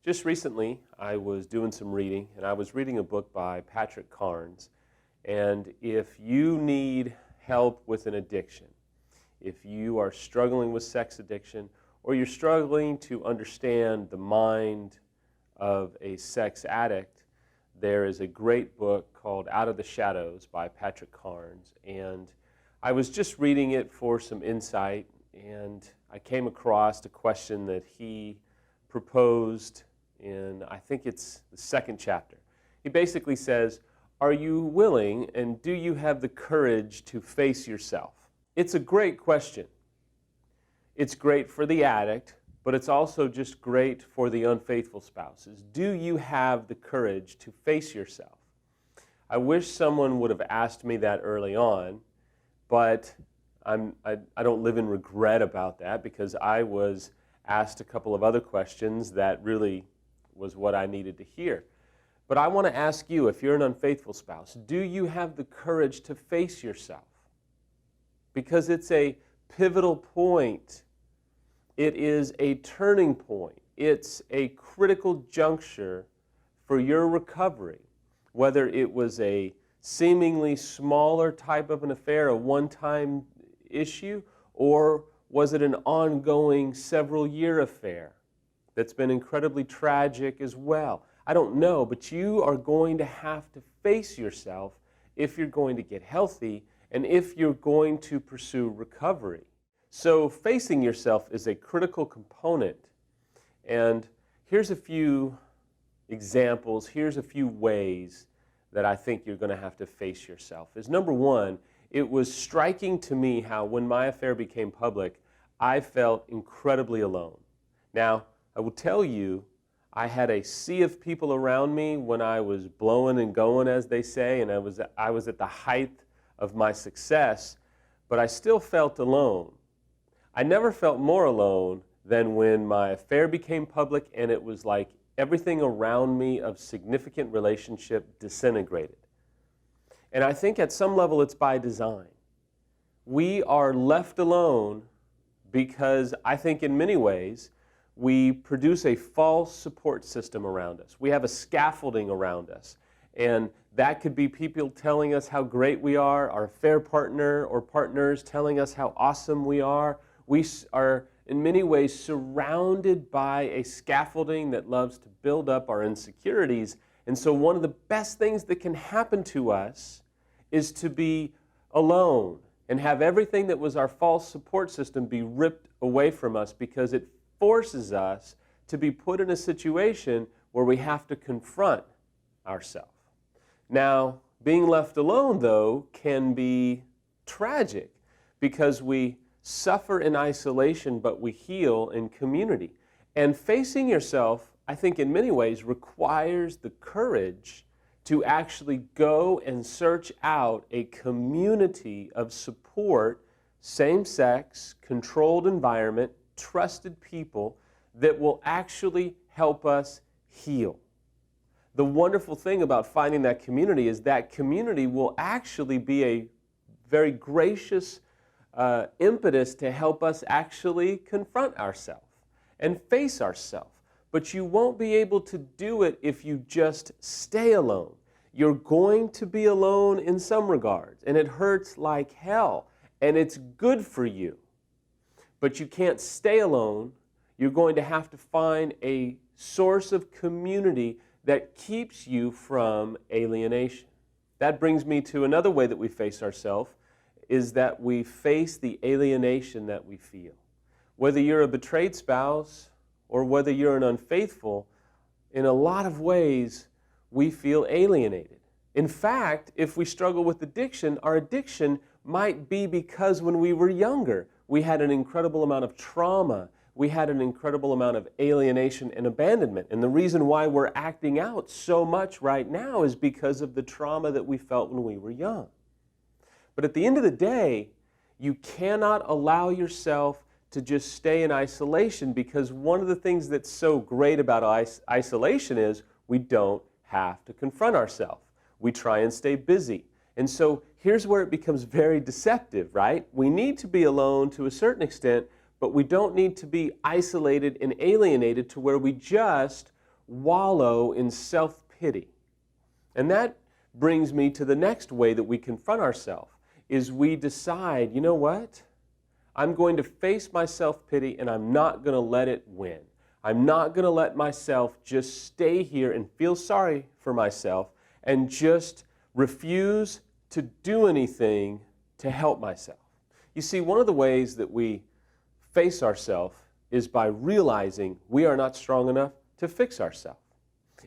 Just recently, I was doing some reading, and I was reading a book by Patrick Carnes. And if you need help with an addiction, if you are struggling with sex addiction, or you're struggling to understand the mind of a sex addict, there is a great book called Out of the Shadows by Patrick Carnes. And I was just reading it for some insight, and I came across a question that he proposed in, I think it's the second chapter. He basically says, are you willing and do you have the courage to face yourself? It's a great question. It's great for the addict, but it's also just great for the unfaithful spouses. Do you have the courage to face yourself? I wish someone would have asked me that early on, but I don't live in regret about that, because I was asked a couple of other questions that really was what I needed to hear. But I want to ask you, if you're an unfaithful spouse, do you have the courage to face yourself? Because it's a pivotal point. It is a turning point. It's a critical juncture for your recovery. Whether it was a seemingly smaller type of an affair, a one-time issue, or was it an ongoing several-year affair that's been incredibly tragic as well? I don't know, but you are going to have to face yourself if you're going to get healthy and if you're going to pursue recovery. So facing yourself is a critical component. And here's a few examples, here's a few ways that I think you're going to have to face yourself. Is number one, it was striking to me how when my affair became public, I felt incredibly alone. Now, I will tell you, I had a sea of people around me when I was blowing and going, as they say, and I was at the height of my success, but I still felt alone. I never felt more alone than when my affair became public and it was like everything around me of significant relationship disintegrated. And I think at some level it's by design. We are left alone because I think in many ways we produce a false support system around us. We have a scaffolding around us. And that could be people telling us how great we are, our affair partner or partners telling us how awesome we are. We are in many ways surrounded by a scaffolding that loves to build up our insecurities. And so one of the best things that can happen to us is to be alone and have everything that was our false support system be ripped away from us, because it forces us to be put in a situation where we have to confront ourselves. Now, being left alone, though, can be tragic because we suffer in isolation, but we heal in community. And facing yourself, I think in many ways, requires the courage to actually go and search out a community of support, same-sex, controlled environment, trusted people that will actually help us heal. The wonderful thing about finding that community is that community will actually be a very gracious impetus to help us actually confront ourselves and face ourselves. But you won't be able to do it if you just stay alone. You're going to be alone in some regards, and it hurts like hell, and it's good for you. But you can't stay alone. You're going to have to find a source of community that keeps you from alienation. That brings me to another way that we face ourselves, is that we face the alienation that we feel. Whether you're a betrayed spouse or whether you're an unfaithful, in a lot of ways we feel alienated. In fact, if we struggle with addiction, our addiction might be because when we were younger, we had an incredible amount of trauma. We had an incredible amount of alienation and abandonment. And the reason why we're acting out so much right now is because of the trauma that we felt when we were young. But at the end of the day, you cannot allow yourself to just stay in isolation, because one of the things that's so great about isolation is we don't have to confront ourselves. We try and stay busy. And so here's where it becomes very deceptive, right? We need to be alone to a certain extent, but we don't need to be isolated and alienated to where we just wallow in self-pity. And that brings me to the next way that we confront ourselves, is we decide, you know what? I'm going to face my self-pity and I'm not going to let it win. I'm not going to let myself just stay here and feel sorry for myself and just refuse to do anything to help myself. You see, one of the ways that we face ourselves is by realizing we are not strong enough to fix ourselves.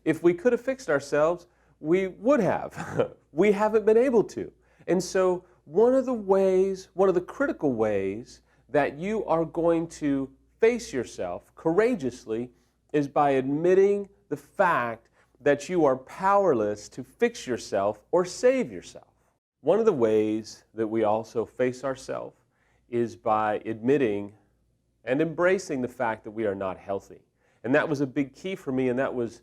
If we could have fixed ourselves, we would have. We haven't been able to. And so one of the critical ways that you are going to face yourself courageously is by admitting the fact that you are powerless to fix yourself or save yourself. One of the ways that we also face ourselves is by admitting and embracing the fact that we are not healthy. And that was a big key for me, and that was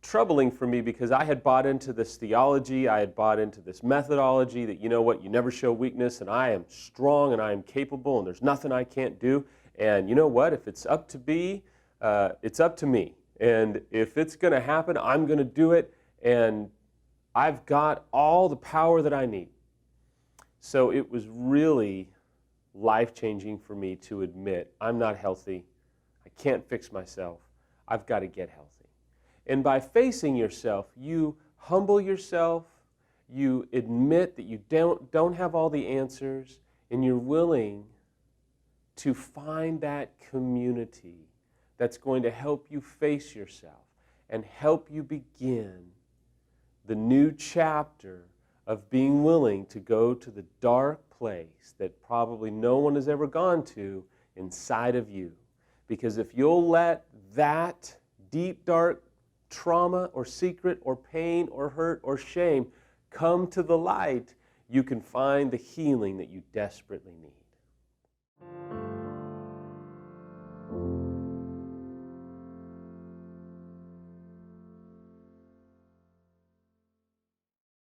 troubling for me because I had bought into this theology, I had bought into this methodology that, you know what, you never show weakness, and I am strong and I am capable and there's nothing I can't do. And you know what, if it's up to be, it's up to me. And if it's going to happen, I'm going to do it, and I've got all the power that I need. So it was really life-changing for me to admit I'm not healthy, I can't fix myself, I've got to get healthy. And by facing yourself, you humble yourself, you admit that you don't have all the answers, and you're willing to find that community that's going to help you face yourself and help you begin the new chapter of being willing to go to the dark place that probably no one has ever gone to inside of you. Because if you'll let that deep, dark trauma or secret or pain or hurt or shame come to the light, you can find the healing that you desperately need.